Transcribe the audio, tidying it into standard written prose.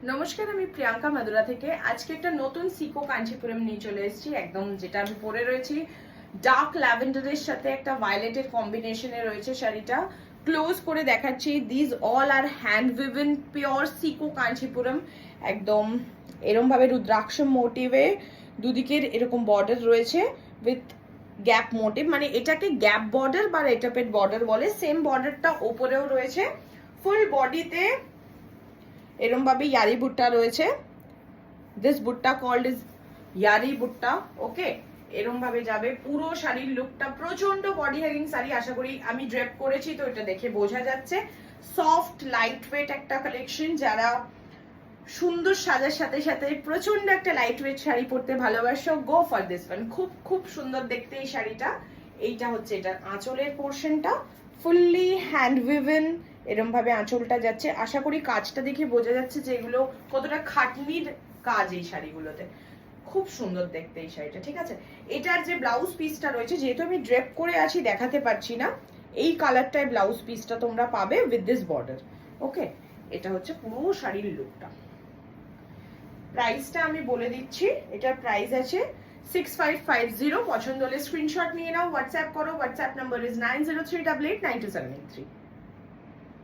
নমস্কার, আমি প্রিয়াঙ্কা মাদুরা থেকে আজকে একটা নতুন সিকো কাঞ্চিপুরম নিয়ে চলে এসেছি। একদম যেটা আমি পরে রয়েছি ডার্ক ল্যাভেন্ডারের সাথে একটা ভায়োলেটের কম্বিনেশনে রয়েছে শাড়িটা। ক্লোজ করে দেখাচ্ছি, this all are hand woven pure সিকো কাঞ্চিপুরম। একদম এরম ভাবে রুদ্রাক্ষ মোটিভে দুদিকের এরকম বর্ডার রয়েছে উইথ গ্যাপ মোটিভ, মানে এটাকে গ্যাপ বর্ডার বা রেটাপেড বর্ডার বলে। সেম বর্ডারটা ওপরেও রয়েছে। ফুল বডিতে এরম ভাবে ইয়ারি বুট্টা রয়েছে। দিস বুট্টা কল্ড ইজ ইয়ারি বুট্টা। ওকে, এরম ভাবে যাবে পুরো শাড়ির লুকটা। প্রচন্ড বডি হ্যাগিং শাড়ি, আশা করি আমি ড্রেপ করেছি তো এটা দেখে বোঝা যাচ্ছে। সফট লাইট ওয়েট একটা কালেকশন। যারা সুন্দর সাজার সাথে সাথে প্রচন্ড একটা লাইট ওয়েট শাড়ি পরতে ভালোবাসো, গো ফর দিস ওয়ান। খুব খুব সুন্দর দেখতে এই শাড়িটা। এইটা হচ্ছে এটার আঁচলের পোর্শনটা, ফুললি হ্যান্ড উইভেন এরম ভাবে আঁচলটা যাচ্ছে। আশা করি কাজটা দেখে বোঝা যাচ্ছে যে এগুলো কতটা খাটনির কাজ এই শাড়িগুলোতে। খুব সুন্দর দেখতে এই শাড়িটা, ঠিক আছে। এটার যে ব্লাউজ পিসটা রয়েছে, যেহেতু আমি ড্রেপ করে আছি দেখাতে পারছি না, এই কালারটায় ব্লাউজ পিসটা তোমরা পাবে উইথ দিস বর্ডার। ওকে, এটা হচ্ছে পুরো শাড়ির লুকটা। প্রাইসটা আমি বলে দিচ্ছি, এটার প্রাইস আছে 6550। পছন্দ হলে স্ক্রিনশট নিয়ে নাও, হোয়াটসঅ্যাপ করো। WhatsApp number is 9038892783।